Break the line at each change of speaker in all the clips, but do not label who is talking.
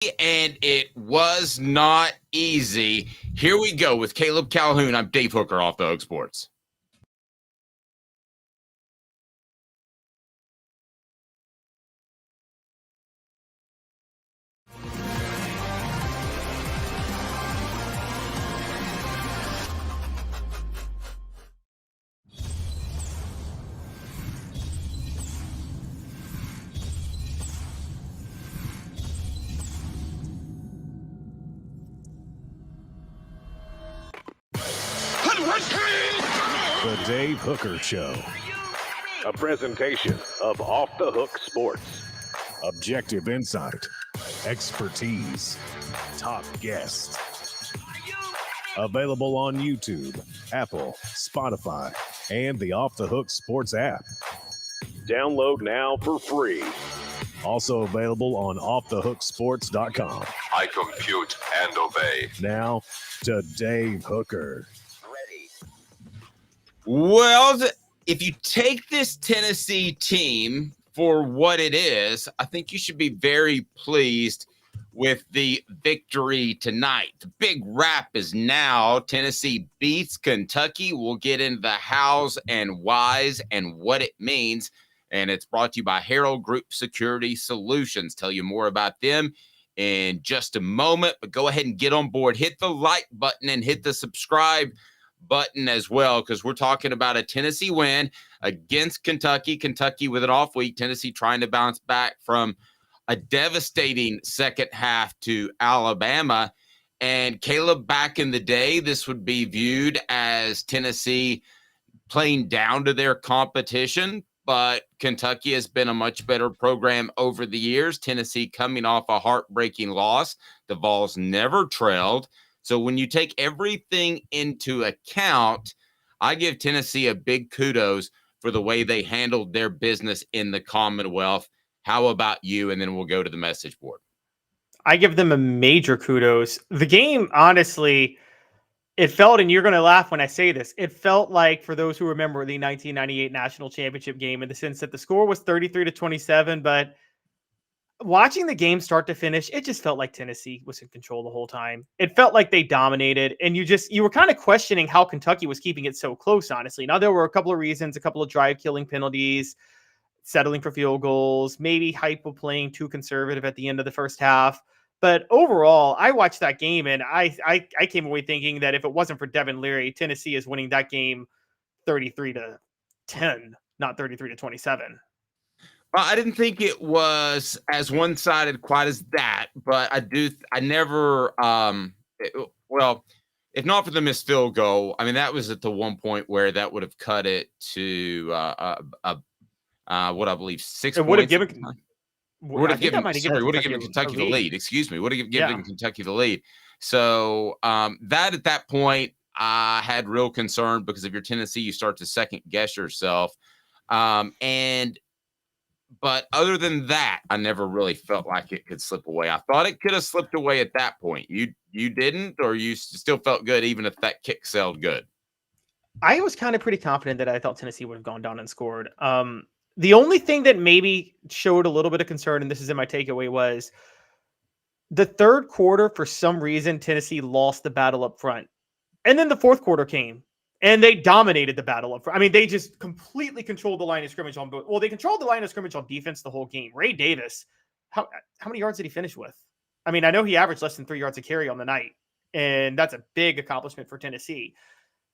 And it was not easy. Here we go with Caleb Calhoun. I'm Dave Hooker off the Hook Sports.
The Dave Hooker Show. A presentation of Off the Hook Sports. Objective insight, expertise, top guests. Available on YouTube, Apple, Spotify, and the Off the Hook Sports app. Download now for free. Also available on offthehooksports.com.
I compute and obey.
Now to Dave Hooker.
Well, if you take this Tennessee team for what it is, I think you should be very pleased with the victory tonight. The big wrap is now Tennessee beats Kentucky. We'll get into the hows and whys and what it means. And it's brought to you by Harrell Group Security Solutions. Tell you more about them in just a moment. But go ahead and get on board. Hit the like button and hit the subscribe button as well, because we're talking about a Tennessee win against Kentucky. Kentucky with an off week. Tennessee trying to bounce back from a devastating second half to Alabama. And Caleb, back in the day, this would be viewed as Tennessee playing down to their competition, but Kentucky has been a much better program over the years. Tennessee coming off a heartbreaking loss. The Vols never trailed. So when you take everything into account, I give Tennessee a big kudos for the way they handled their business in the Commonwealth. How about you? And then we'll go to the message board.
I give them a major kudos. The game, honestly, it felt, and you're going to laugh when I say this, it felt like, for those who remember, the 1998 national championship game, in the sense that the score was 33-27, but watching the game start to finish, it just felt like Tennessee was in control the whole time. It felt like they dominated, and you were kind of questioning how Kentucky was keeping it so close, honestly. Now, there were a couple of reasons, a couple of drive-killing penalties, settling for field goals, maybe Hypo playing too conservative at the end of the first half. But overall, I watched that game, and I came away thinking that if it wasn't for Devin Leary, Tennessee is winning that game 33-10, not 33-27.
Well, I didn't think it was as one-sided quite as that, but I never, if not for the missed field goal, I mean, that was at the one point where that would have cut it to what I believe 6
It
points.
would have given
Kentucky the lead. Excuse me, would have given Kentucky the lead. So that at that point, I had real concern, because if you're Tennessee, you start to second guess yourself. But other than that, I never really felt like it could slip away. I thought it could have slipped away at that point. You didn't, or you still felt good even if that kick sailed good?
I was kind of pretty confident that I thought Tennessee would have gone down and scored. The only thing that maybe showed a little bit of concern, and this is in my takeaway, was the third quarter. For some reason, Tennessee lost the battle up front. And then the fourth quarter came, and they dominated the battle up front. I mean, they just completely controlled the line of scrimmage on both. Well, they controlled the line of scrimmage on defense the whole game. Ray Davis, how many yards did he finish with? I mean, I know he averaged less than 3 yards a carry on the night, and that's a big accomplishment for Tennessee.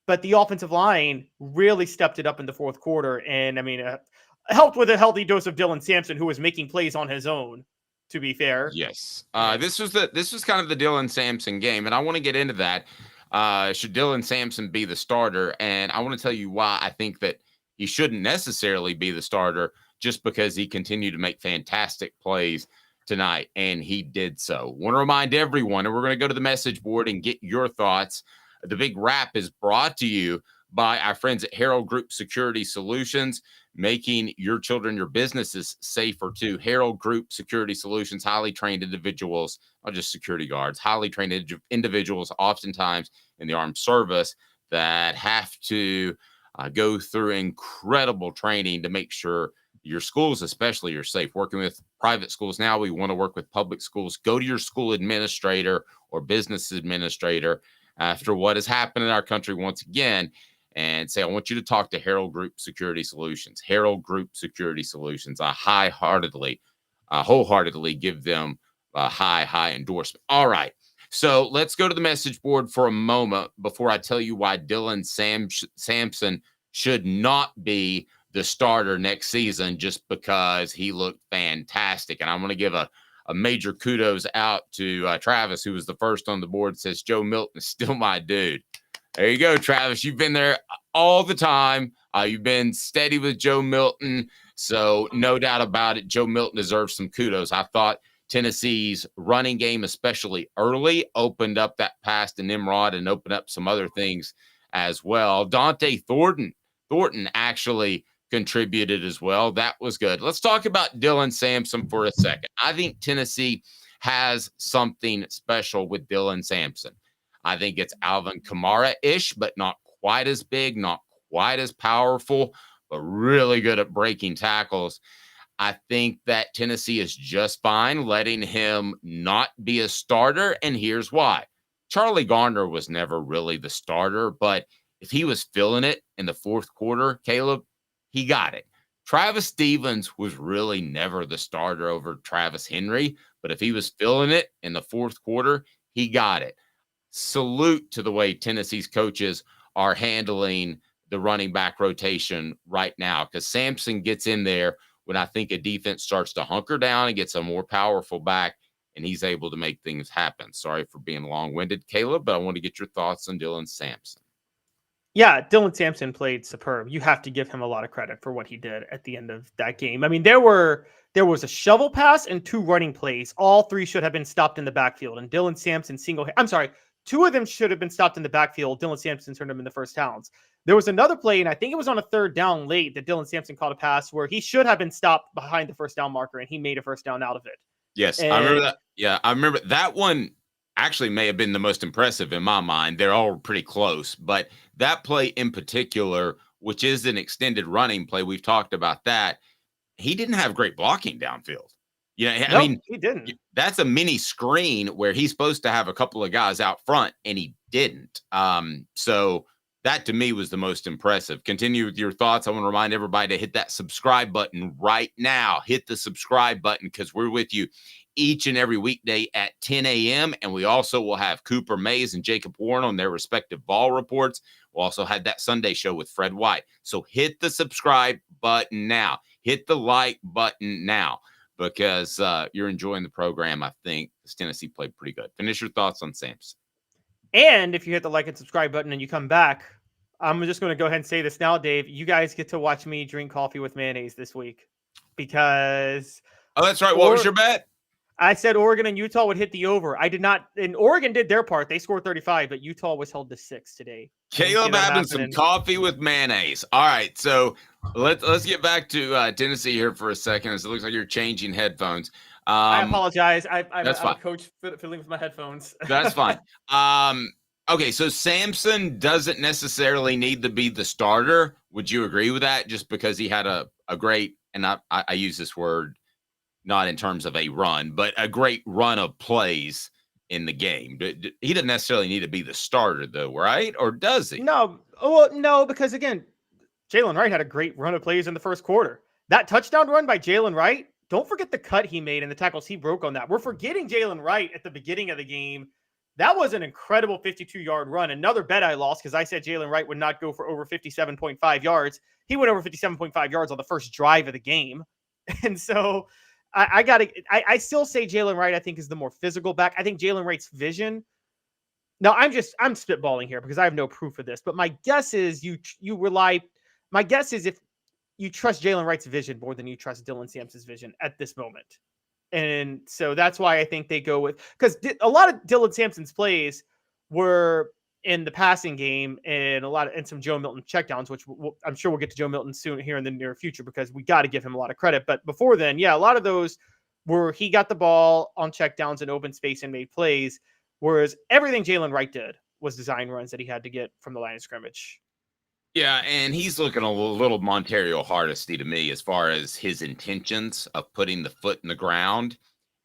But the offensive line really stepped it up in the fourth quarter, and I mean, helped with a healthy dose of Dylan Sampson, who was making plays on his own, to be fair.
Yes. This was kind of the Dylan Sampson game, and I want to get into that. Should Dylan Sampson be the starter? And I want to tell you why I think that he shouldn't necessarily be the starter, just because he continued to make fantastic plays tonight, and he did so. Want to remind everyone, and we're going to go to the message board and get your thoughts. The Big Wrap is brought to you by our friends at Harrell Group Security Solutions, making your children, your businesses safer too. Harrell Group Security Solutions, highly trained individuals, not just security guards, highly trained individuals, oftentimes in the armed service, that have to go through incredible training to make sure your schools especially are safe. Working with private schools now, we want to work with public schools. Go to your school administrator or business administrator after what has happened in our country once again and say, I want you to talk to Harrell Group Security Solutions. Harrell Group Security Solutions. I wholeheartedly give them a high endorsement. All right. So let's go to the message board for a moment before I tell you why Dylan Sampson should not be the starter next season just because he looked fantastic. And I'm going to give a major kudos out to Travis, who was the first on the board, says Joe Milton is still my dude. There you go, Travis. You've been there all the time. You've been steady with Joe Milton. So no doubt about it, Joe Milton deserves some kudos. I thought Tennessee's running game, especially early, opened up that pass to Nimrod and opened up some other things as well. Dante Thornton actually contributed as well. That was good. Let's talk about Dylan Sampson for a second. I think Tennessee has something special with Dylan Sampson. I think it's Alvin Kamara-ish, but not quite as big, not quite as powerful, but really good at breaking tackles. I think that Tennessee is just fine letting him not be a starter, and here's why. Charlie Garner was never really the starter, but if he was feeling it in the fourth quarter, Caleb, he got it. Travis Stevens was really never the starter over Travis Henry, but if he was feeling it in the fourth quarter, he got it. Salute to the way Tennessee's coaches are handling the running back rotation right now, because Sampson gets in there when I think a defense starts to hunker down and gets a more powerful back, and he's able to make things happen. Sorry for being long-winded, Caleb, but I want to get your thoughts on Dylan Sampson.
Yeah, Dylan Sampson played superb. You have to give him a lot of credit for what he did at the end of that game. I mean, there was a shovel pass and 2 running plays. All 3 should have been stopped in the backfield, and Dylan Sampson two of them should have been stopped in the backfield. Dylan Sampson turned them in the first downs. There was another play, and I think it was on a 3rd down late that Dylan Sampson caught a pass where he should have been stopped behind the first down marker, and he made a first down out of it.
Yes, I remember that. Yeah, I remember that one actually may have been the most impressive in my mind. They're all pretty close, but that play in particular, which is an extended running play, we've talked about that. He didn't have great blocking downfield. Yeah, I mean,
he didn't.
That's a mini screen where he's supposed to have a couple of guys out front, and he didn't. So that to me was the most impressive. Continue with your thoughts. I want to remind everybody to hit that subscribe button right now. Hit the subscribe button because we're with you each and every weekday at 10 a.m. And we also will have Cooper Mays and Jacob Warren on their respective ball reports. We'll also have that Sunday show with Fred White. So hit the subscribe button now. Hit the like button now, because you're enjoying the program. I think Tennessee played pretty good. Finish your thoughts on Sampson.
And if you hit the like and subscribe button and you come back, I'm just going to go ahead and say this now, Dave. You guys get to watch me drink coffee with mayonnaise this week because...
Oh, that's right. What was your bet?
I said Oregon and Utah would hit the over. I did not. And Oregon did their part. They scored 35, but Utah was held to 6 today.
Caleb having some coffee with mayonnaise. All right, so let's get back to Tennessee here for a second. As it looks like you're changing headphones.
I apologize. I'm
a
coach fiddling with my headphones.
That's fine. Okay, so Sampson doesn't necessarily need to be the starter. Would you agree with that? Just because he had a great, and I use this word not in terms of a run, but a great run of plays in the game. He doesn't necessarily need to be the starter, though, right? Or does he?
No. Oh, no, because, again, Jalen Wright had a great run of plays in the first quarter. That touchdown run by Jalen Wright, don't forget the cut he made and the tackles he broke on that. We're forgetting Jalen Wright at the beginning of the game. That was an incredible 52-yard run. Another bet I lost because I said Jalen Wright would not go for over 57.5 yards. He went over 57.5 yards on the first drive of the game. And so I still say Jalen Wright, I think, is the more physical back. I think Jalen Wright's vision. Now, I'm spitballing here because I have no proof of this, but my guess is if you trust Jalen Wright's vision more than you trust Dylan Sampson's vision at this moment. And so that's why I think they go with, because a lot of Dylan Sampson's plays were in the passing game and some Joe Milton checkdowns, which I'm sure we'll get to Joe Milton soon here in the near future because we got to give him a lot of credit. But before then, yeah, a lot of those were he got the ball on checkdowns and open space and made plays, whereas everything Jalen Wright did was design runs that he had to get from the line of scrimmage.
Yeah, and he's looking a little Montario Hardesty to me as far as his intentions of putting the foot in the ground.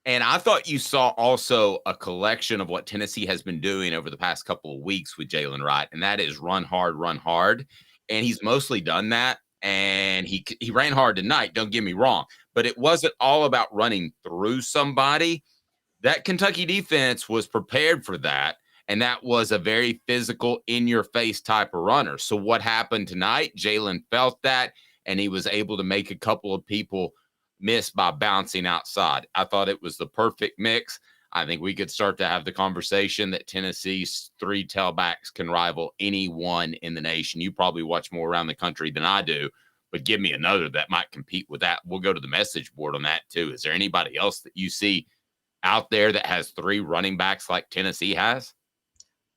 And I thought you saw also a collection of what Tennessee has been doing over the past couple of weeks with Jalen Wright, and that is run hard, run hard. And he's mostly done that. And he ran hard tonight, don't get me wrong, but it wasn't all about running through somebody. That Kentucky defense was prepared for that. And that was a very physical, in your face type of runner. So what happened tonight? Jalen felt that, and he was able to make a couple of people miss by bouncing outside. I thought it was the perfect mix. I think we could start to have the conversation that Tennessee's 3 tailbacks can rival anyone in the nation. You probably watch more around the country than I do, but give me another that might compete with that. We'll go to the message board on that too. Is there anybody else that you see out there that has 3 running backs like Tennessee has?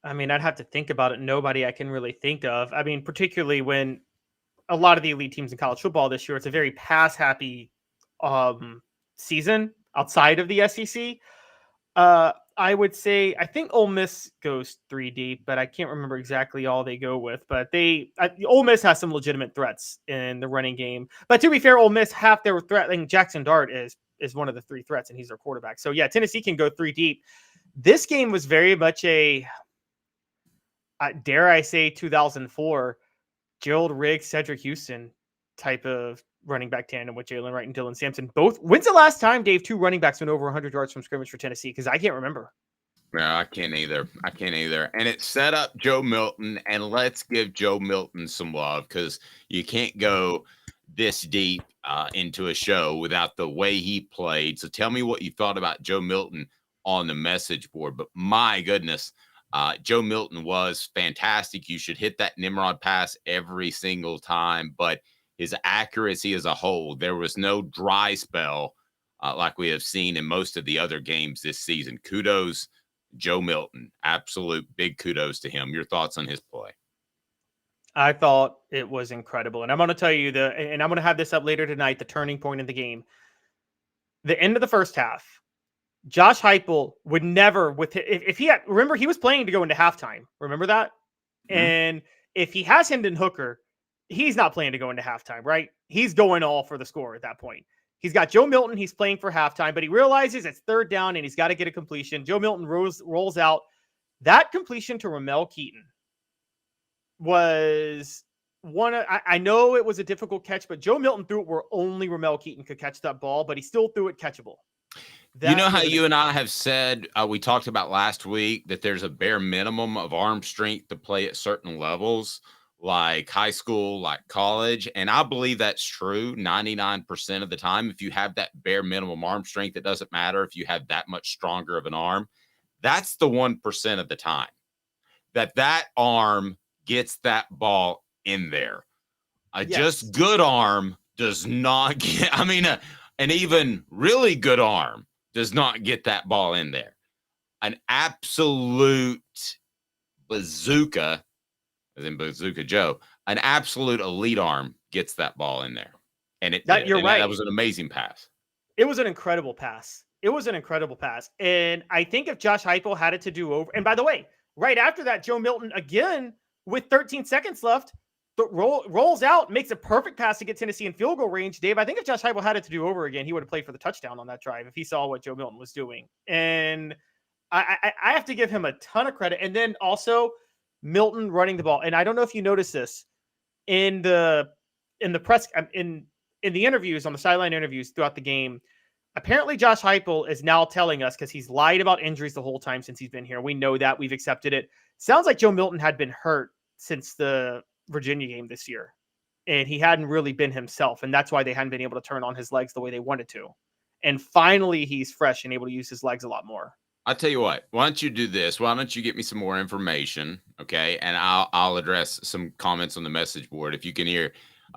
I mean, I'd have to think about it. Nobody I can really think of. I mean, particularly when a lot of the elite teams in college football this year, it's a very pass-happy season outside of the SEC. I would say I think Ole Miss goes 3 deep, but I can't remember exactly all they go with. But Ole Miss has some legitimate threats in the running game. But to be fair, Ole Miss, half their threat, I think Jackson Dart is one of the 3 threats, and he's their quarterback. So yeah, Tennessee can go 3 deep. This game was very much a dare I say 2004 Gerald Riggs, Cedric Houston type of running back tandem with Jalen Wright and Dylan Sampson. Both. When's the last time, Dave, 2 running backs went over 100 yards from scrimmage for Tennessee? Because I can't remember.
No, I can't either. And it set up Joe Milton, and let's give Joe Milton some love because you can't go this deep into a show without the way he played. So tell me what you thought about Joe Milton on the message board. But my goodness, Joe Milton was fantastic. You should hit that Nimrod pass every single time, but his accuracy as a whole, there was no dry spell like we have seen in most of the other games this season. Kudos, Joe Milton. Absolute big kudos to him. Your thoughts on his play?
I thought it was incredible. And I'm going to tell you and I'm going to have this up later tonight, the turning point in the game. The end of the first half, Josh Heupel would never, if he had, remember, he was playing to go into halftime. Remember that? Mm-hmm. And if he has Hendon Hooker, he's not playing to go into halftime, right? He's going all for the score at that point. He's got Joe Milton. He's playing for halftime, but he realizes it's 3rd down and he's got to get a completion. Joe Milton rolls out. That completion to Ramel Keaton was one. I know it was a difficult catch, but Joe Milton threw it where only Ramel Keaton could catch that ball, but he still threw it catchable.
You know how you and I have said, we talked about last week that there's a bare minimum of arm strength to play at certain levels, like high school, like college. And I believe that's true 99% of the time. If you have that bare minimum arm strength, it doesn't matter if you have that much stronger of an arm. That's the 1% of the time that arm gets that ball in there. Just good arm does not get, an even really good arm does not get that ball in there. An absolute bazooka, as in Bazooka Joe, an absolute elite arm gets that ball in there. And you're right. That was an amazing pass.
It was an incredible pass. And I think if Josh Heupel had it to do over, and by the way, right after that, Joe Milton, again, with 13 seconds left, rolls out, makes a perfect pass to get Tennessee in field goal range. Dave, I think if Josh Heupel had it to do over again, he would have played for the touchdown on that drive if he saw what Joe Milton was doing. And I have to give him a ton of credit. And then also Milton running the ball. And I don't know if you noticed this in the press, in the interviews, on the sideline interviews throughout the game. Apparently Josh Heupel is now telling us, because he's lied about injuries the whole time since he's been here. We know that. We've accepted it. Sounds like Joe Milton had been hurt since the Virginia game this year, and he hadn't really been himself, and that's why they hadn't been able to turn on his legs the way they wanted to. And finally he's fresh and able to use his legs a lot more.
I'll tell you what, why don't you do this? Why don't you get me some more information, okay? And I'll address some comments on the message board. If you can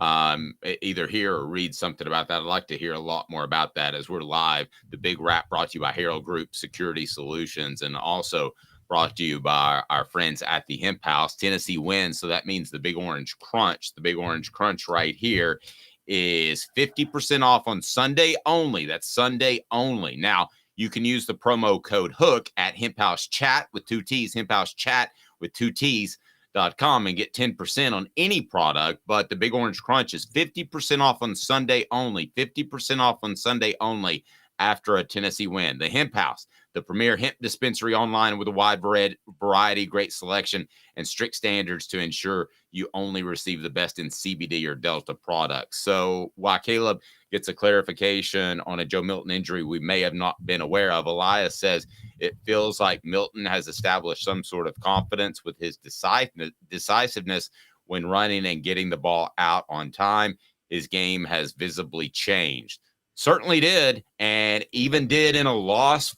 either hear or read something about that, I'd like to hear a lot more about that as we're live. The Big Wrap brought to you by Harrell Group Security Solutions, and also brought to you by our friends at the Hemp House. Tennessee wins, so that means the Big Orange Crunch. The Big Orange Crunch right here is 50% off on Sunday only. That's Sunday only. Now, you can use the promo code HOOK at Hemp House Chat with 2 T's, Hemp House Chat with 2 T's. and get 10% on any product. But the Big Orange Crunch is 50% off on Sunday only, 50% off on Sunday only after a Tennessee win. The Hemp House, the premier hemp dispensary online with a wide variety, great selection, and strict standards to ensure you only receive the best in CBD or Delta products. So while Caleb gets a clarification on a Joe Milton injury we may have not been aware of, Elias says it feels like Milton has established some sort of confidence with his decisiveness when running and getting the ball out on time. His game has visibly changed. Certainly did, and even did in a loss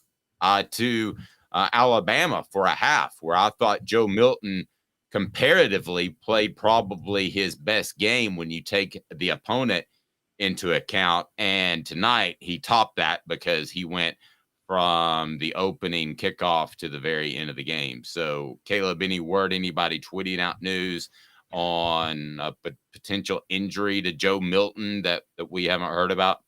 to Alabama for a half, where I thought Joe Milton comparatively played probably his best game when you take the opponent into account. And tonight he topped that because he went from the opening kickoff to the very end of the game. So, Caleb, any word, anybody tweeting out news on a potential injury to Joe Milton that we haven't heard about?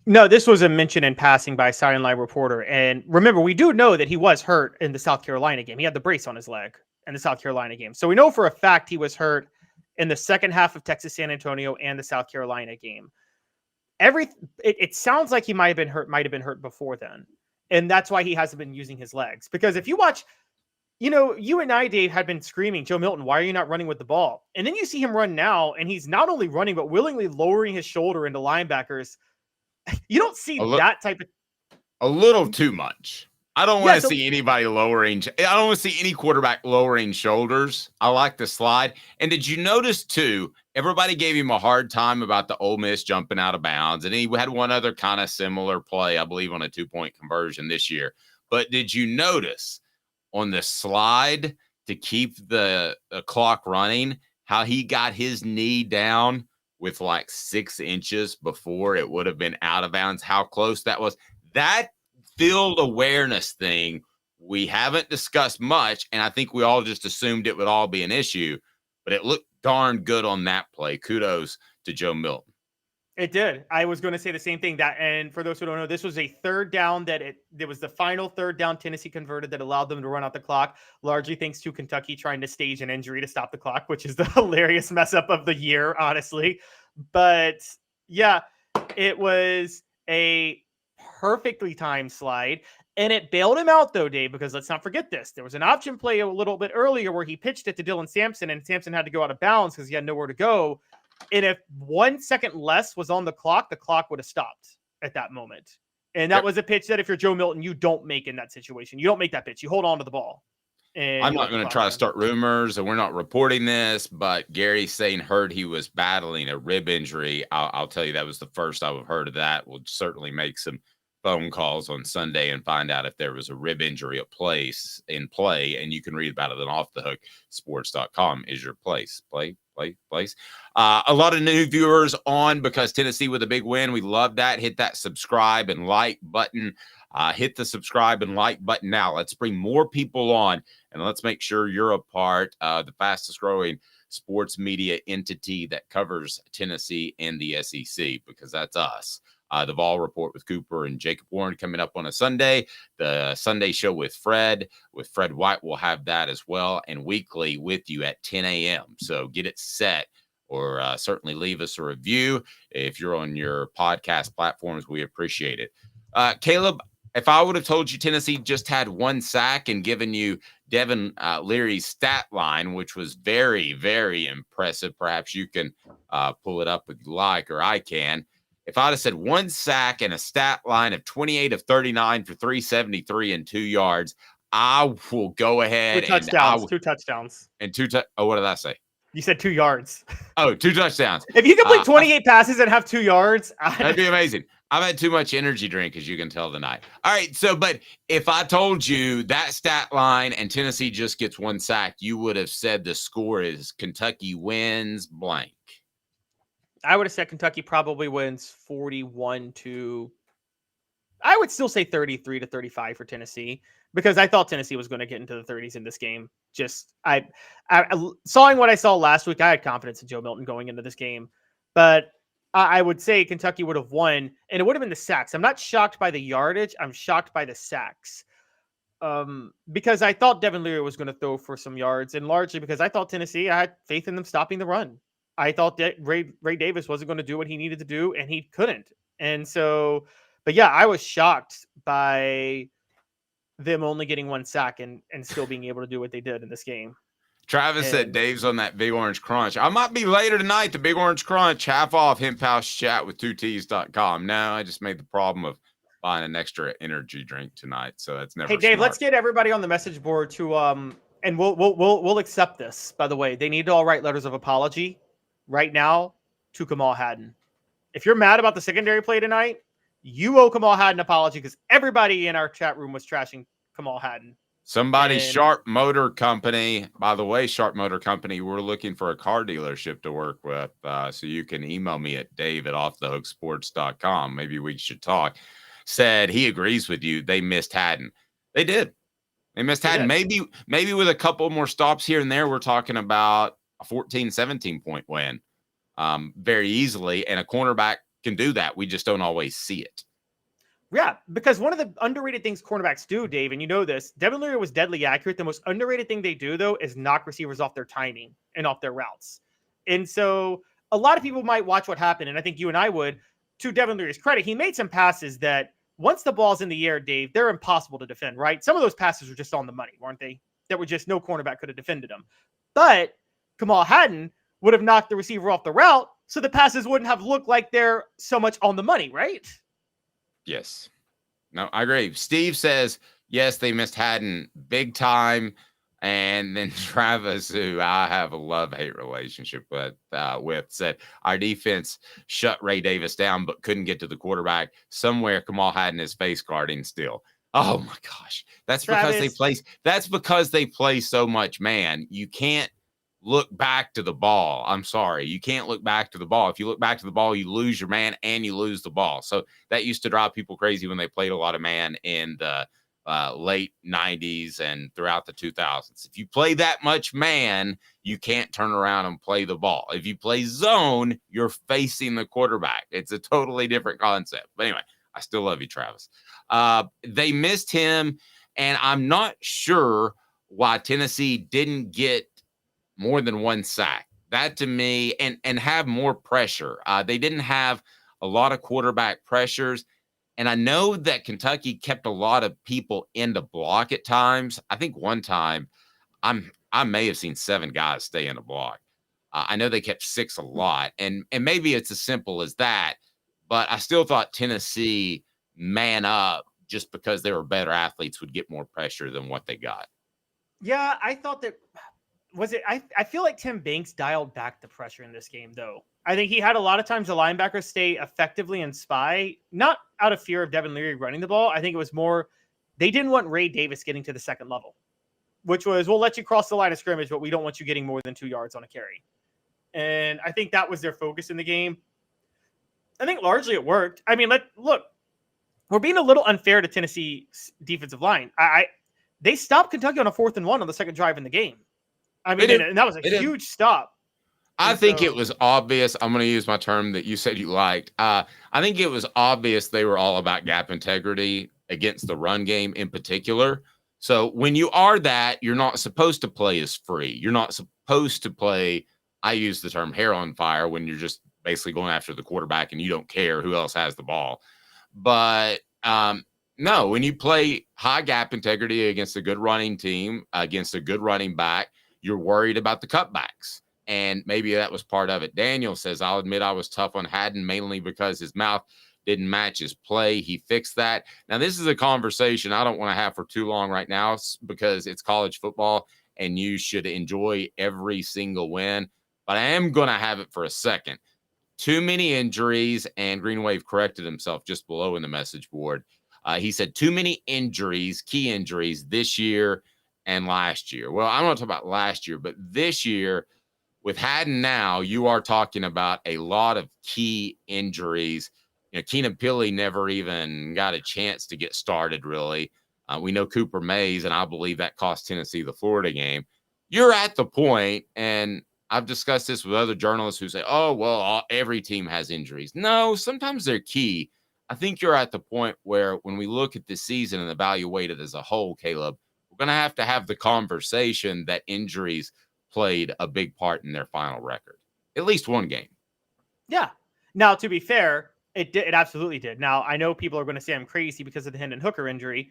No, this was a mention in passing by a sideline reporter. And remember, we do know that he was hurt in the South Carolina game. He had the brace on his leg in the South Carolina game. So we know for a fact he was hurt in the second half of Texas San Antonio and the South Carolina game. It sounds like he might have been hurt before then. And that's why he hasn't been using his legs. Because if you watch, you and I, Dave, had been screaming, Joe Milton, why are you not running with the ball? And then you see him run now, and he's not only running, but willingly lowering his shoulder into linebackers. You don't see that type of...
A little too much. I don't want to see anybody lowering. I don't want to see any quarterback lowering shoulders. I like the slide. And did you notice, too, everybody gave him a hard time about the Ole Miss jumping out of bounds. And he had one other kind of similar play, I believe, on a 2-point conversion this year. But did you notice on the slide to keep the clock running, how he got his knee down with like 6 inches before it would have been out of bounds, how close that was? That field awareness thing we haven't discussed much, and I think we all just assumed it would all be an issue, but it looked darn good on that play. Kudos to Joe Milton.
It did. I was going to say the same thing. And for those who don't know, this was a third down it was the final third down Tennessee converted that allowed them to run out the clock, largely thanks to Kentucky trying to stage an injury to stop the clock, which is the hilarious mess up of the year, honestly. But yeah, it was a perfectly timed slide, and it bailed him out though, Dave, because let's not forget this. There was an option play a little bit earlier where he pitched it to Dylan Sampson, and Sampson had to go out of bounds because he had nowhere to go. And if 1 second less was on the clock would have stopped at that moment. And that was a pitch that if you're Joe Milton, you don't make in that situation. You don't make that pitch. You hold on to the ball. And
I'm not going to try to start rumors, and we're not reporting this, but Gary Sane heard he was battling a rib injury. I'll tell you, that was the first I've heard of that. We'll certainly make some phone calls on Sunday and find out if there was a rib injury in play, and you can read about it on offthehooksports.com is your place. Place. A lot of new viewers on because Tennessee with a big win. We love that. Hit that subscribe and like button. Hit the subscribe and like button now. Let's bring more people on, and let's make sure you're a part of the fastest growing sports media entity that covers Tennessee and the SEC, because that's us. The Vol Report with Cooper and Jacob Warren coming up on a Sunday. The Sunday show with Fred White. We'll have that as well, and weekly with you at 10 a.m. So get it set, or certainly leave us a review. If you're on your podcast platforms, we appreciate it. Caleb, if I would have told you Tennessee just had 1 sack and given you Devin Leary's stat line, which was very, very impressive, perhaps you can pull it up if you like, or I can. If I'd have said 1 sack and a stat line of 28 of 39 for 373 and 2 yards, I will go ahead.
2 touchdowns. 2 touchdowns.
And oh, what did I say?
You said 2 yards.
Oh, 2 touchdowns.
If you complete 28 passes and have 2 yards,
that'd be amazing. I've had too much energy drink, as you can tell tonight. All right. So, but if I told you that stat line and Tennessee just gets 1 sack, you would have said the score is Kentucky wins blank.
I would have said Kentucky probably wins 41 to, I would still say 33 to 35 for Tennessee, because I thought Tennessee was going to get into the 30s in this game. Just, I sawing what I saw last week, I had confidence in Joe Milton going into this game, but I would say Kentucky would have won, and it would have been the sacks. I'm not shocked by the yardage. I'm shocked by the sacks. because I thought Devin Leary was going to throw for some yards, and largely because I thought Tennessee, I had faith in them stopping the run. I thought that Ray Davis wasn't going to do what he needed to do, and he couldn't. And so, but yeah, I was shocked by them only getting 1 sack and still being able to do what they did in this game.
Travis said Dave's on that Big Orange Crunch. I might be later tonight. The Big Orange Crunch, half off, Hemp House chat with 2Ts.com. No, I just made the problem of buying an extra energy drink tonight, so that's never.
Hey Dave,
smart.
let's get everybody on the message board to and we'll accept this. By the way, they need to all write letters of apology right now to Kamal Hadden. If you're mad about the secondary play tonight, you owe Kamal Hadden an apology because everybody in our chat room was trashing Kamal Hadden.
Sharp Motor Company. By the way, Sharp Motor Company, we're looking for a car dealership to work with. So you can email me at dave@offthehooksports.com. Maybe we should talk. Said he agrees with you. They missed Hadden. They did. They missed Hadden. Maybe with a couple more stops here and there, we're talking about a 14, 17 point win very easily. And a cornerback can do that. We just don't always see it.
Yeah, because one of the underrated things cornerbacks do, Dave, and you know this, Devin Leary was deadly accurate. The most underrated thing they do, though, is knock receivers off their timing and off their routes. And so a lot of people might watch what happened, and I think you and I would. To Devin Leary's credit, he made some passes that once the ball's in the air, Dave, they're impossible to defend, right? Some of those passes were just on the money, weren't they? That were just no cornerback could have defended them. But Kamal Hadden would have knocked the receiver off the route, so the passes wouldn't have looked like they're so much on the money, right?
Yes. No, I agree. Steve says, yes, they missed Hadden big time. And then Travis, who I have a love-hate relationship with, said, our defense shut Ray Davis down but couldn't get to the quarterback. Somewhere Kamal Hadden is face guarding still. Oh, my gosh. That's because they play so much man. You can't look back to the ball. I'm sorry. You can't look back to the ball. If you look back to the ball, you lose your man and you lose the ball. So that used to drive people crazy when they played a lot of man in the late 90s and throughout the 2000s. If you play that much man, you can't turn around and play the ball. If you play zone, you're facing the quarterback. It's a totally different concept. But anyway, I still love you, Travis. They missed him, and I'm not sure why Tennessee didn't get more than 1 sack. That to me, and have more pressure. They didn't have a lot of quarterback pressures. And I know that Kentucky kept a lot of people in the block at times. I think one time I may have seen 7 guys stay in a block. I know they kept 6 a lot. And maybe it's as simple as that. But I still thought Tennessee man up just because they were better athletes would get more pressure than what they got.
Yeah, I thought that I feel like Tim Banks dialed back the pressure in this game, though. I think he had a lot of times the linebackers stay effectively in spy, not out of fear of Devin Leary running the ball. I think it was more they didn't want Ray Davis getting to the second level, which was, we'll let you cross the line of scrimmage, but we don't want you getting more than 2 yards on a carry. And I think that was their focus in the game. I think largely it worked. I mean, look, we're being a little unfair to Tennessee's defensive line. They stopped Kentucky on a 4th and 1 on the second drive in the game. I mean, and that was a huge stop.
I think it was obvious. I'm going to use my term that you said you liked. I think it was obvious they were all about gap integrity against the run game in particular. So when you are that, you're not supposed to play as free. You're not supposed to play, I use the term hair on fire, when you're just basically going after the quarterback and you don't care who else has the ball. But no, when you play high gap integrity against a good running team, against a good running back, you're worried about the cutbacks. And maybe that was part of it. Daniel says, I'll admit I was tough on Hadden mainly because his mouth didn't match his play. He fixed that. Now, this is a conversation I don't want to have for too long right now because it's college football and you should enjoy every single win. But I am going to have it for a second. Too many injuries, and Green Wave corrected himself just below in the message board. He said too many injuries, key injuries this year and last year. Well, I'm not talking about last year, but this year with Hadden now, you are talking about a lot of key injuries. You know, Keenan Pili never even got a chance to get started, really. We know Cooper Mays, and I believe that cost Tennessee the Florida game. You're at the point, and I've discussed this with other journalists who say, oh, well, every team has injuries. No, sometimes they're key. I think you're at the point where when we look at this season and evaluate it as a whole, Caleb, we're going to have the conversation that injuries played a big part in their final record. At least one game.
Yeah. Now, to be fair, it absolutely did. Now, I know people are going to say I'm crazy because of the Hendon Hooker injury,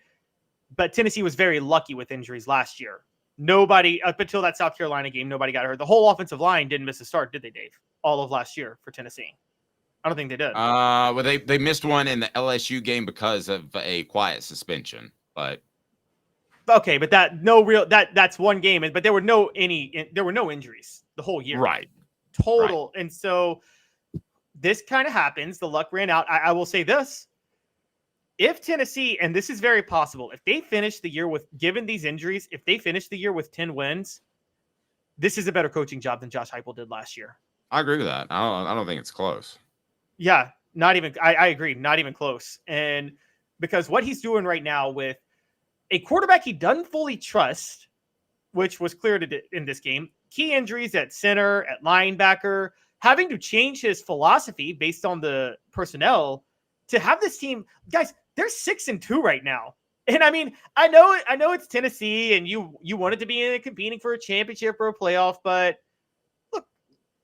but Tennessee was very lucky with injuries last year. Nobody, up until that South Carolina game, nobody got hurt. The whole offensive line didn't miss a start, did they, Dave? All of last year for Tennessee. I don't think they did.
Well, they missed one in the LSU game because of a quiet suspension, but
okay, but that's one game, but there were no injuries the whole year,
right?
Total,
right.
And so this kind of happens. The luck ran out. I will say this: if Tennessee, and this is very possible, if they finish the year with, given these injuries, if they finish the year with 10 wins, this is a better coaching job than Josh Heupel did last year.
I agree with that. I don't think it's close.
Yeah, not even. I agree, not even close. And because what he's doing right now with a quarterback he doesn't fully trust, which was clear in this game, key injuries at center, at linebacker, having to change his philosophy based on the personnel to have this team, guys, they're 6-2 right now. And I mean, I know it's Tennessee and you wanted to be competing for a championship or a playoff, but look,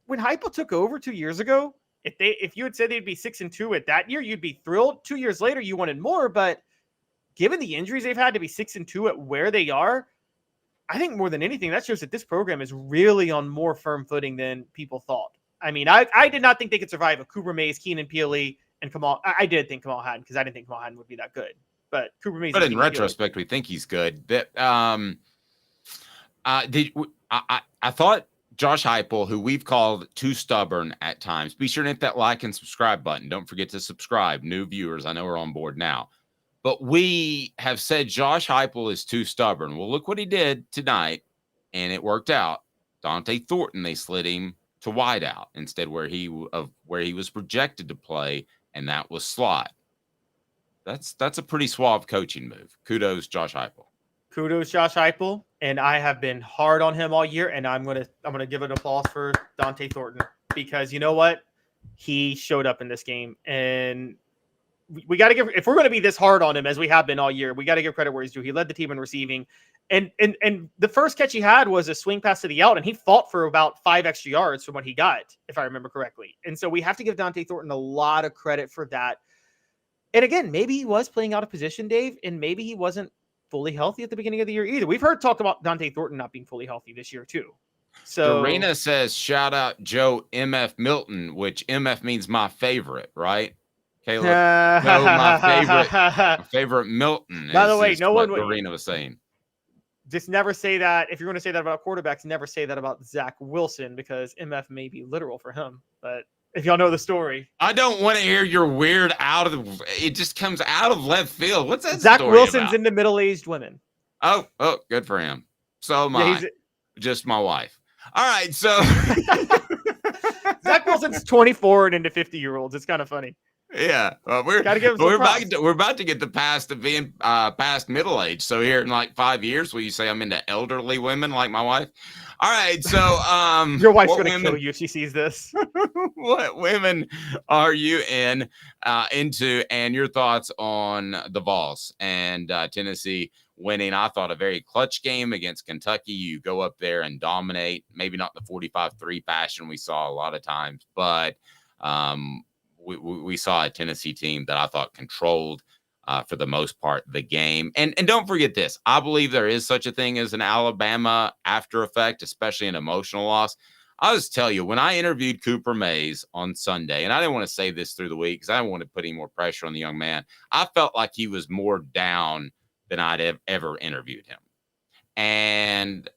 when Heupel took over 2 years ago, if you had said they'd be 6-2 at that year, you'd be thrilled. 2 years later, you wanted more, but given the injuries they've had to be 6-2 at where they are, I think more than anything, that shows that this program is really on more firm footing than people thought. I mean, I did not think they could survive a Cooper Mays, Keenan Pili, and Kamal. I did think Kamal Hadden because I didn't think Kamal Hadden would be that good. But Cooper Mays.
But in retrospect, we think he's good. I thought Josh Heupel, who we've called too stubborn at times. Be sure to hit that like and subscribe button. Don't forget to subscribe. New viewers, I know we're on board now. But we have said Josh Heupel is too stubborn. Well, look what he did tonight, and it worked out. Dante Thornton, they slid him to wide out instead where he was projected to play, and that was slot. That's a pretty suave coaching move. Kudos, Josh Heupel.
Kudos, Josh Heupel. And I have been hard on him all year, and I'm gonna give an applause for Dante Thornton because you know what? He showed up in this game, and we got to give, if we're going to be this hard on him as we have been all year, we got to give credit where he's due. He led the team in receiving, and the first catch he had was a swing pass to the out, and he fought for about 5 extra yards from what he got, if I remember correctly. And so we have to give Dante Thornton a lot of credit for that. And again, maybe he was playing out of position, Dave, and maybe he wasn't fully healthy at the beginning of the year either. We've heard talk about Dante Thornton not being fully healthy this year too. So
Dorena says, shout out Joe MF Milton, which MF means my favorite, right? Caleb, no, my favorite Milton.
By the way, no one
Dorena was saying.
Just never say that. If you're going to say that about quarterbacks, never say that about Zach Wilson because MF may be literal for him. But if y'all know the story,
I don't want to hear your weird it just comes out of left field. What's that?
Zach
story
Wilson's
about?
into middle-aged women.
Oh, good for him. So am I. Just my wife. All right, so
Zach Wilson's 24 and into 50-year-olds. It's kind of funny.
Yeah, we're about to get the past of being past middle age. So here in like 5 years, will you say I'm into elderly women like my wife? All right, so
your wife's going to kill you if she sees this.
What women are you into, and your thoughts on the Vols and Tennessee winning? I thought a very clutch game against Kentucky. You go up there and dominate, maybe not the 45-3 fashion we saw a lot of times, but we saw a Tennessee team that I thought controlled for the most part the game. And don't forget this. I believe there is such a thing as an Alabama after effect, especially an emotional loss. I'll just tell you, when I interviewed Cooper Mays on Sunday, and I didn't want to say this through the week because I didn't want to put any more pressure on the young man. I felt like he was more down than I'd have ever interviewed him. And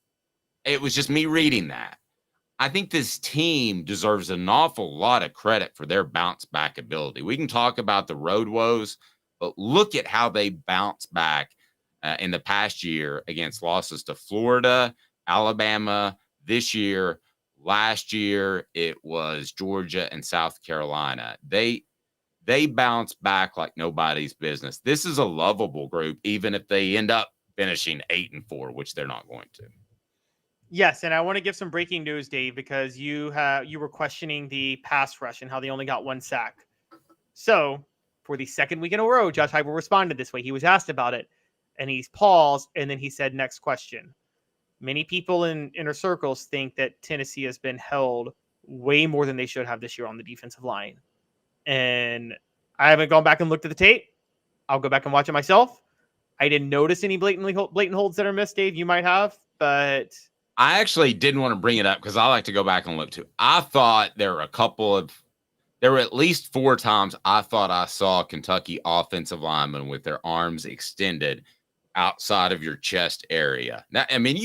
it was just me reading that. I think this team deserves an awful lot of credit for their bounce back ability. We can talk about the road woes, but look at how they bounced back in the past year against losses to Florida, Alabama, this year. Last year, it was Georgia and South Carolina. They bounced back like nobody's business. This is a lovable group, even if they end up finishing 8-4, which they're not going to.
Yes, and I want to give some breaking news, Dave, because you were questioning the pass rush and how they only got 1 sack. So, for the second week in a row, Josh Heupel responded this way. He was asked about it, and he's paused, and then he said, next question. Many people in inner circles think that Tennessee has been held way more than they should have this year on the defensive line. And I haven't gone back and looked at the tape. I'll go back and watch it myself. I didn't notice any blatant holds that are missed, Dave. You might have, but
I actually didn't want to bring it up because I like to go back and look too. I thought there were at least 4 times I thought I saw Kentucky offensive linemen with their arms extended outside of your chest area. Now, I mean,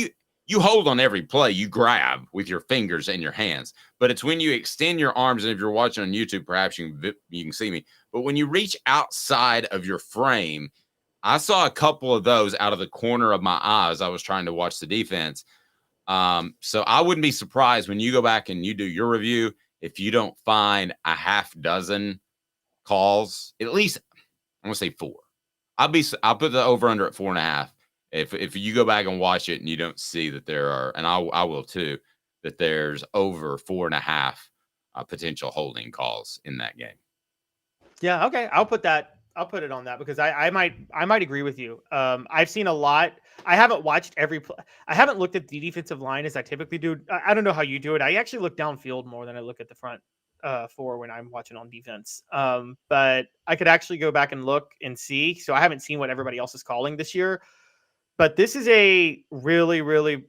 you hold on every play, you grab with your fingers and your hands, but it's when you extend your arms, and if you're watching on YouTube, perhaps you can see me, but when you reach outside of your frame, I saw a couple of those out of the corner of my eye as I was trying to watch the defense. So I wouldn't be surprised when you go back and you do your review if you don't find a half dozen calls, at least I'm gonna say 4. I'll put the over under at 4.5. If you go back and watch it and you don't see that there are, and I will too, that there's over 4.5 potential holding calls in that game.
Yeah, okay. I'll put it on that because I might agree with you. I've seen a lot. I haven't watched every play. I haven't looked at the defensive line as I typically do. I don't know how you do it. I actually look downfield more than I look at the front four when I'm watching on defense. But I could actually go back and look and see. So I haven't seen what everybody else is calling this year. But this is a really, really,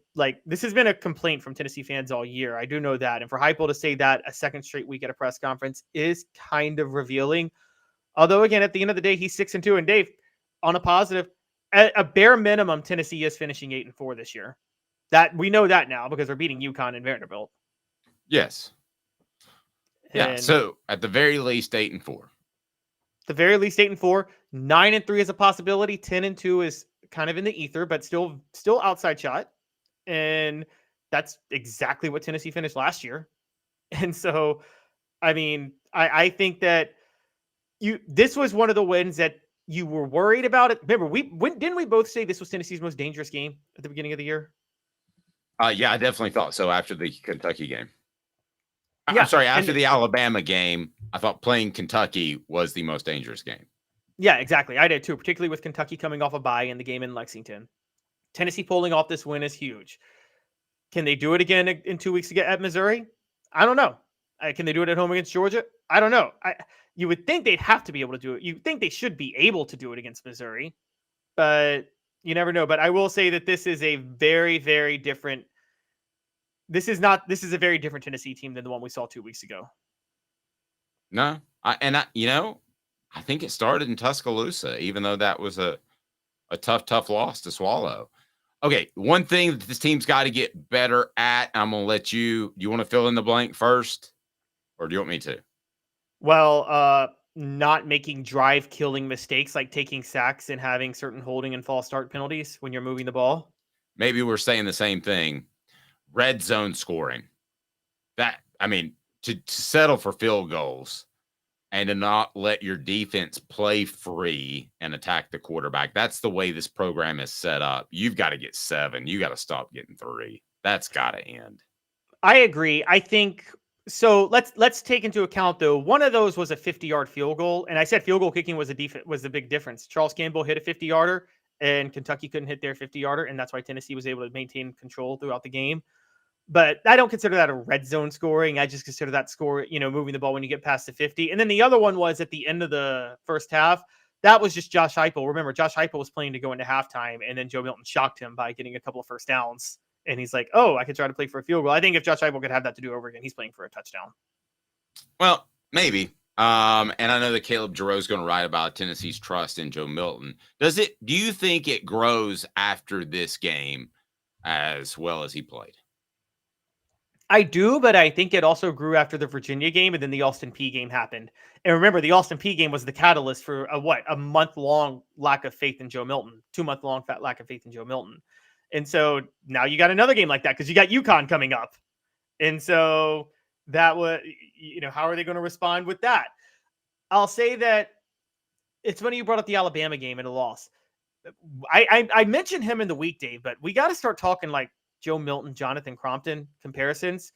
this has been a complaint from Tennessee fans all year. I do know that. And for Heupel to say that a second straight week at a press conference is kind of revealing. Although, again, at the end of the day, he's 6-2. And Dave, on a positive, at a bare minimum, Tennessee is finishing 8-4 this year. That we know that now because they're beating UConn and Vanderbilt.
Yes. Yeah.
And
so at the very least, 8-4.
The very least 8-4. 9-3 is a possibility. 10-2 is kind of in the ether, but still outside shot. And that's exactly what Tennessee finished last year. And so, I mean, I think that this was one of the wins that you were worried about it. Remember, didn't we both say this was Tennessee's most dangerous game at the beginning of the year?
Yeah, I definitely thought so after the Kentucky game.
Yeah,
I'm sorry, after the Alabama game, I thought playing Kentucky was the most dangerous game.
Yeah, exactly. I did too, particularly with Kentucky coming off a bye in the game in Lexington. Tennessee pulling off this win is huge. Can they do it again in 2 weeks at Missouri? I don't know. Can they do it at home against Georgia? I don't know. You would think they'd have to be able to do it. You think they should be able to do it against Missouri, but you never know. But I will say that this is a very, very different. This is a very different Tennessee team than the one we saw 2 weeks ago.
No, I think it started in Tuscaloosa, even though that was a tough loss to swallow. Okay, one thing that this team's got to get better at, I'm going to let you. Do you want to fill in the blank first, or do you want me to?
Well, not making drive-killing mistakes like taking sacks and having certain holding and false start penalties when you're moving the ball.
Maybe we're saying the same thing. Red zone scoring. To settle for field goals and to not let your defense play free and attack the quarterback. That's the way this program is set up. You've got to get 7. You got to stop getting 3. That's got to end.
I agree. I think so. Let's take into account though. One of those was a 50-yard field goal, and I said field goal kicking was the big difference. Charles Campbell hit a 50-yarder, and Kentucky couldn't hit their 50-yarder, and that's why Tennessee was able to maintain control throughout the game. But I don't consider that a red zone scoring. I just consider that score, moving the ball when you get past the 50. And then the other one was at the end of the first half. That was just Josh Heupel. Remember, Josh Heupel was playing to go into halftime, and then Joe Milton shocked him by getting a couple of first downs. And he's like, oh, I could try to play for a field goal. I think if Josh Heupel could have that to do over again, he's playing for a touchdown.
Well, maybe. And I know that Caleb Giroux is going to write about Tennessee's trust in Joe Milton. Do you think it grows after this game as well as he played?
I do, but I think it also grew after the Virginia game, and then the Austin Peay game happened. And remember, the Austin Peay game was the catalyst for a month-long lack of faith in Joe Milton, 2-month-long lack of faith in Joe Milton. And so now you got another game like that because you got UConn coming up. And so that was, how are they going to respond with that? I'll say that it's funny you brought up the Alabama game and a loss. I mentioned him in the weekday, but we got to start talking like Joe Milton, Jonathan Crompton comparisons.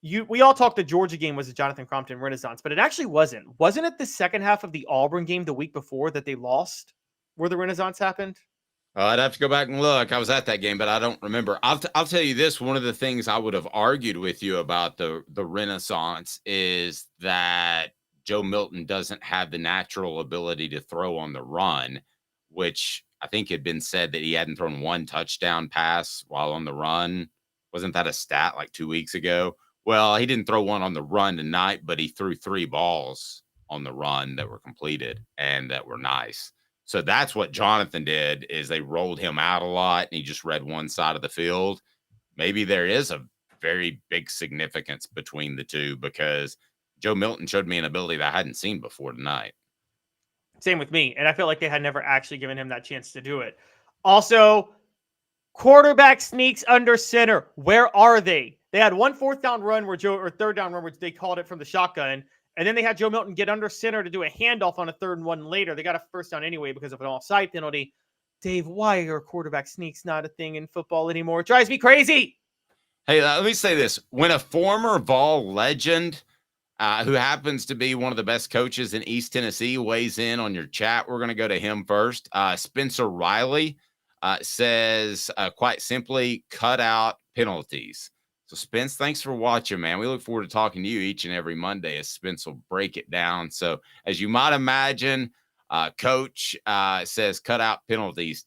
we all talked the Georgia game was a Jonathan Crompton renaissance, but it actually wasn't. Wasn't it the second half of the Auburn game the week before that they lost where the renaissance happened?
I'd have to go back and look. I was at that game, but I don't remember. I'll tell you this. One of the things I would have argued with you about the renaissance is that Joe Milton doesn't have the natural ability to throw on the run, which I think had been said that he hadn't thrown one touchdown pass while on the run. Wasn't that a stat like 2 weeks ago? Well, he didn't throw one on the run tonight, but he threw 3 balls on the run that were completed and that were nice. So that's what Jonathan did, is they rolled him out a lot and he just read one side of the field. Maybe there is a very big significance between the two, because Joe Milton showed me an ability that I hadn't seen before tonight.
Same with me. And I felt like they had never actually given him that chance to do it. Also, quarterback sneaks under center. Where are they? They had one third down run where they called it from the shotgun. And then they had Joe Milton get under center to do a handoff on a 3rd and 1 later. They got a first down anyway because of an offside penalty. Dave, why are quarterback sneaks not a thing in football anymore? It drives me crazy.
Hey, let me say this. When a former Vol legend who happens to be one of the best coaches in East Tennessee weighs in on your chat, we're going to go to him first. Spencer Riley says, quite simply, cut out penalties. So, Spence, thanks for watching, man. We look forward to talking to you each and every Monday as Spence will break it down. So, as you might imagine, Coach says cut out penalties.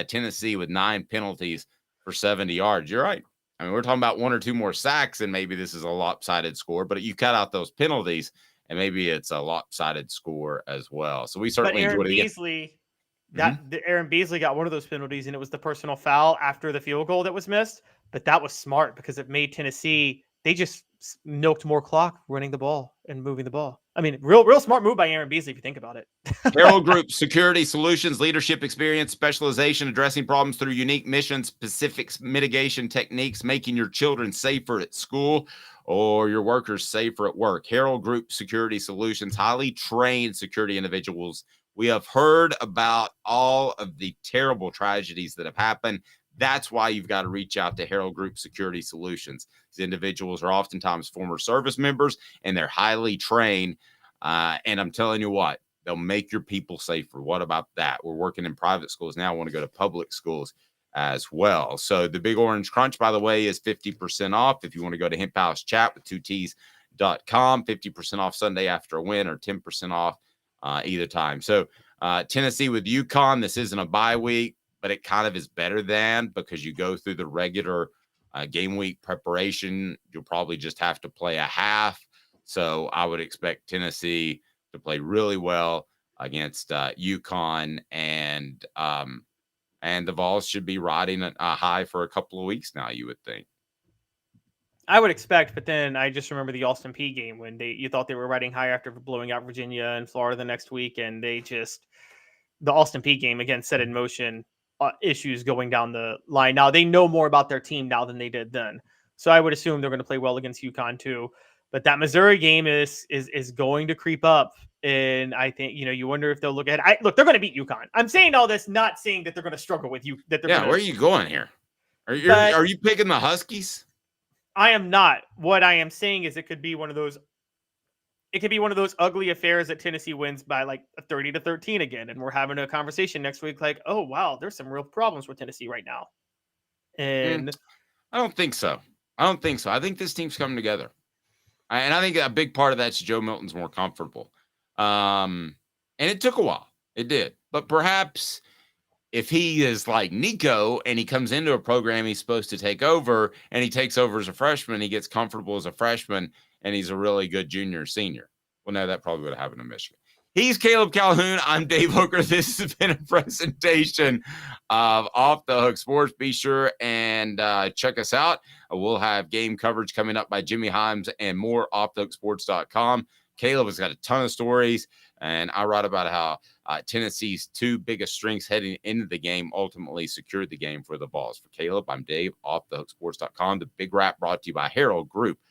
Tennessee with 9 penalties for 70 yards. You're right. I mean, we're talking about 1 or 2 more sacks, and maybe this is a lopsided score. But you cut out those penalties, and maybe it's a lopsided score as well. So, we certainly enjoyed it.
Aaron Beasley got one of those penalties, and it was the personal foul after the field goal that was missed. But that was smart because it made Tennessee, they just milked more clock running the ball and moving the ball. I mean, real smart move by Aaron Beasley if you think about it.
Harrell Group, security solutions, leadership experience, specialization, addressing problems through unique mission-specific mitigation techniques, making your children safer at school or your workers safer at work. Harrell Group Security Solutions, highly trained security individuals. We have heard about all of the terrible tragedies that have happened. That's why you've got to reach out to Harrell Group Security Solutions. These individuals are oftentimes former service members, and they're highly trained. And I'm telling you what, they'll make your people safer. What about that? We're working in private schools now. I want to go to public schools as well. So the Big Orange Crunch, by the way, is 50% off. If you want to go to Hemp House Chat with 2Ts.com, 50% off Sunday after a win, or 10% off either time. So Tennessee with UConn, this isn't a bye week, but it kind of is better than, because you go through the regular game week preparation. You'll probably just have to play a half. So I would expect Tennessee to play really well against UConn, and the Vols should be riding a high for a couple of weeks now, you would think.
I would expect, but then I just remember the Austin Peay game when you thought they were riding high after blowing out Virginia and Florida the next week, and the Austin Peay game again set in motion issues going down the line. Now they know more about their team now than they did then, so I would assume they're going to play well against UConn too. But that Missouri game is going to creep up, and I think you wonder if they'll look at. Look, they're going to beat UConn. I'm saying all this, not saying that they're going to struggle with you.
Where are you going here? Are you picking the Huskies?
I am not. What I am saying is it could be one of those. It could be one of those ugly affairs that Tennessee wins by like 30-13 again, and we're having a conversation next week like, oh wow, there's some real problems with Tennessee right now. And
I don't think so. I think this team's coming together, and I think a big part of that's Joe Milton's more comfortable. And it took a while. It did, but perhaps if he is like Nico and he comes into a program he's supposed to take over, and he takes over as a freshman, he gets comfortable as a freshman, and he's a really good junior or senior. Well, no, that probably would have happened in Michigan. He's Caleb Calhoun. I'm Dave Hooker. This has been a presentation of Off the Hook Sports. Be sure and check us out. We'll have game coverage coming up by Jimmy Himes and more offthehooksports.com. Caleb has got a ton of stories, and I write about how Tennessee's 2 biggest strengths heading into the game ultimately secured the game for the Vols. For Caleb, I'm Dave, offthehooksports.com. The Big Wrap brought to you by Harrell Group